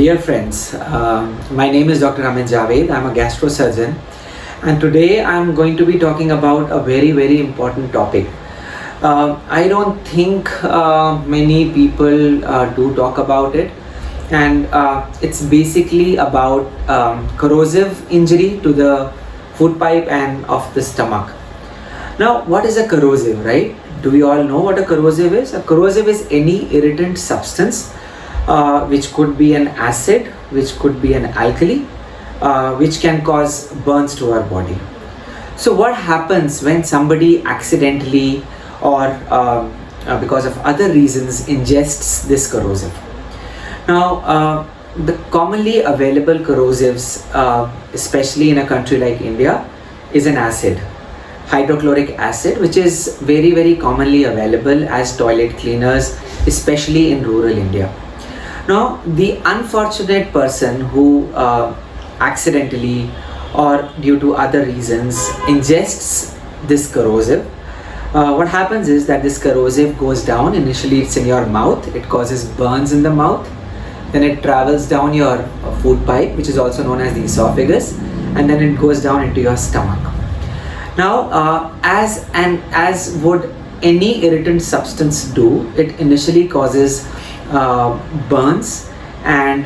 Dear friends, my name is Dr. Amit Javed. I'm a gastrosurgeon, and today I'm going to be talking about a very important topic. I don't think many people do talk about it, and it's basically about corrosive injury to the food pipe and of the stomach. Now, what is a corrosive, right? Do we all know what a corrosive is? A corrosive is any irritant substance which could be an acid, which could be an alkali, which can cause burns to our body. So what happens when somebody accidentally or because of other reasons ingests this corrosive? Now, the commonly available corrosives, especially in a country like India, is an acid, hydrochloric acid, which is very commonly available as toilet cleaners, especially in rural India. Now, the unfortunate person who accidentally or due to other reasons ingests this corrosive, what happens is that this corrosive goes down. Initially, it's in your mouth, it causes burns in the mouth, then it travels down your food pipe, which is also known as the esophagus, and then it goes down into your stomach. Now, as would any irritant substance do, it initially causes burns, and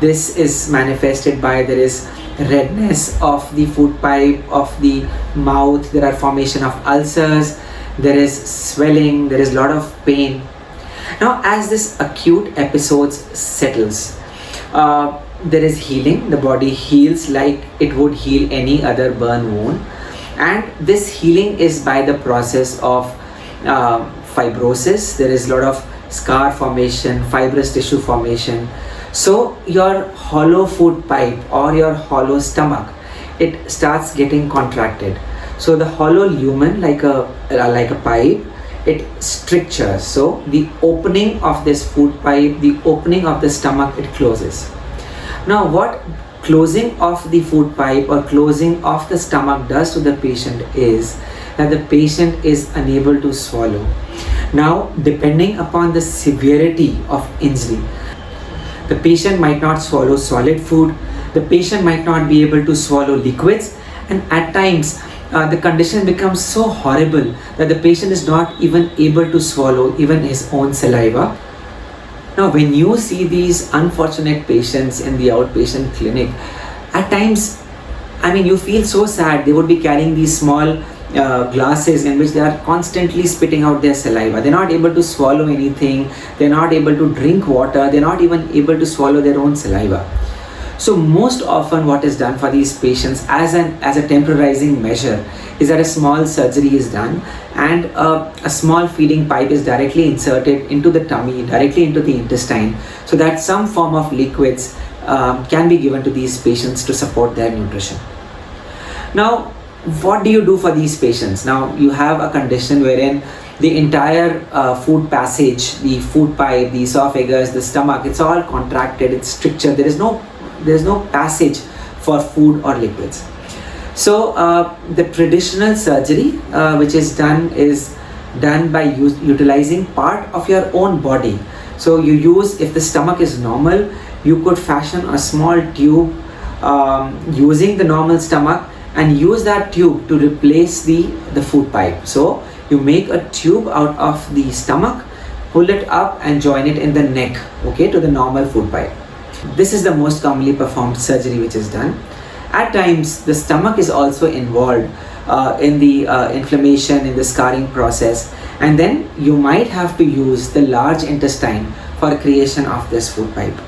this is manifested by there is redness of the food pipe, of the mouth, there are formation of ulcers, there is swelling, there is a lot of pain. Now, as this acute episodes settles, there is healing. The body heals like it would heal any other burn wound, and this healing is by the process of fibrosis. There is a lot of scar formation, fibrous tissue formation. So your hollow food pipe or your hollow stomach, it starts getting contracted. So the hollow lumen, like a pipe, it strictures. So the opening of this food pipe, the opening of the stomach, it closes. Now, what closing of the food pipe or closing of the stomach does to the patient is that the patient is unable to swallow. Now, depending upon the severity of injury, the patient might not swallow solid food, the patient might not be able to swallow liquids, and at times the condition becomes so horrible that the patient is not even able to swallow even his own saliva. Now, when you see these unfortunate patients in the outpatient clinic, at times, you feel so sad. They would be carrying these small glasses in which they are constantly spitting out their saliva. They're not able to swallow anything. They're not able to drink water. They're not even able to swallow their own saliva. So most often what is done for these patients as a temporizing measure is that a small surgery is done, and a small feeding pipe is directly inserted into the tummy, directly into the intestine, so that some form of liquids can be given to these patients to support their nutrition. Now, what do you do for these patients? Now, you have a condition wherein the entire food passage, the food pipe, the esophagus, the stomach, it's all contracted, it's strictured. There is no passage for food or liquids. So the traditional surgery which is done by utilizing part of your own body. So you use, if the stomach is normal, you could fashion a small tube using the normal stomach and use that tube to replace the food pipe. So you make a tube out of the stomach, pull it up and join it in the neck, okay, to the normal food pipe. This is the most commonly performed surgery which is done. At times, the stomach is also involved in the inflammation, in the scarring process, and then you might have to use the large intestine for creation of this food pipe.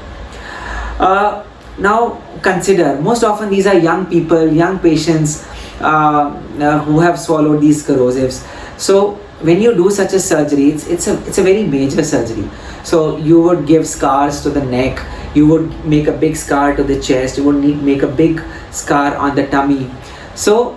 Now consider, most often these are young people, young patients who have swallowed these corrosives. So when you do such a surgery, it's a very major surgery. So you would give scars to the neck, you would make a big scar to the chest, you would make a big scar on the tummy. So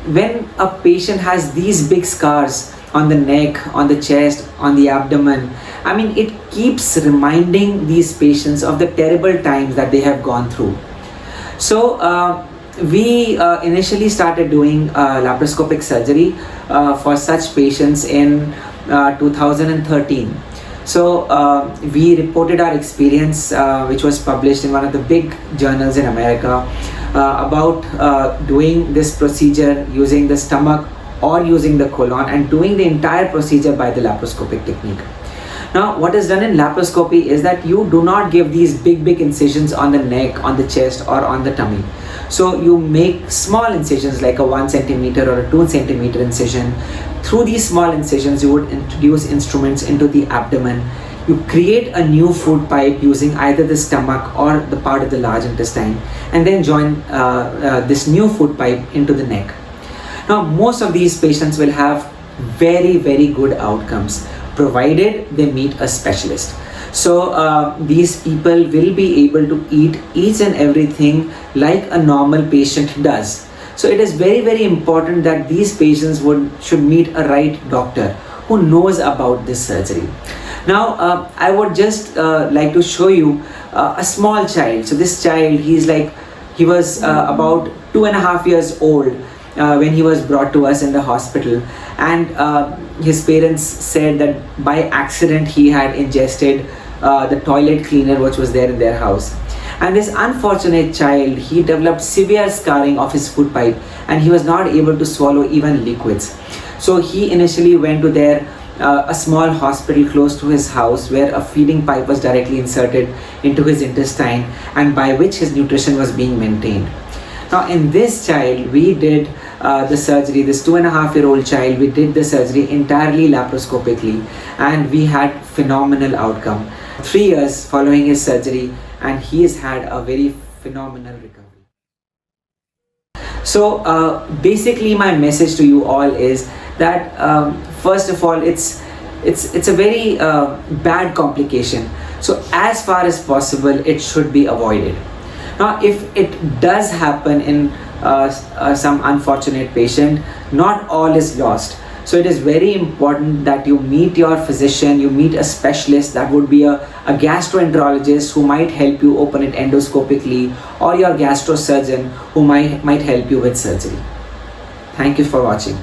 when a patient has these big scars on the neck, on the chest, on the abdomen, it keeps reminding these patients of the terrible times that they have gone through. So we initially started doing laparoscopic surgery for such patients in 2013. So we reported our experience, which was published in one of the big journals in America, about doing this procedure using the stomach or using the colon, and doing the entire procedure by the laparoscopic technique. Now, what is done in laparoscopy is that you do not give these big incisions on the neck, on the chest, or on the tummy. So you make small incisions like a 1 centimeter or a 2 centimeter incision. Through these small incisions, you would introduce instruments into the abdomen. You create a new food pipe using either the stomach or the part of the large intestine, and then join this new food pipe into the neck. Now, most of these patients will have very good outcomes, provided they meet a specialist. So these people will be able to eat each and everything like a normal patient does. So it is very important that these patients should meet a right doctor who knows about this surgery. Now I would just like to show you a small child. So this child, he was about 2.5 years old when he was brought to us in the hospital, and his parents said that by accident he had ingested the toilet cleaner which was there in their house. And this unfortunate child, he developed severe scarring of his food pipe, and he was not able to swallow even liquids. So he initially went to a small hospital close to his house, where a feeding pipe was directly inserted into his intestine, and by which his nutrition was being maintained. Now in this child, we did the surgery, this 2.5-year-old child, we did the surgery entirely laparoscopically, and we had phenomenal outcome. 3 years following his surgery, and he has had a very phenomenal recovery. So basically my message to you all is that first of all, it's a very bad complication. So as far as possible, it should be avoided. Now if it does happen in some unfortunate patient, not all is lost. So it is very important that you meet your physician, you meet a specialist. That would be a gastroenterologist who might help you open it endoscopically, or your gastrosurgeon who might help you with surgery. Thank you for watching.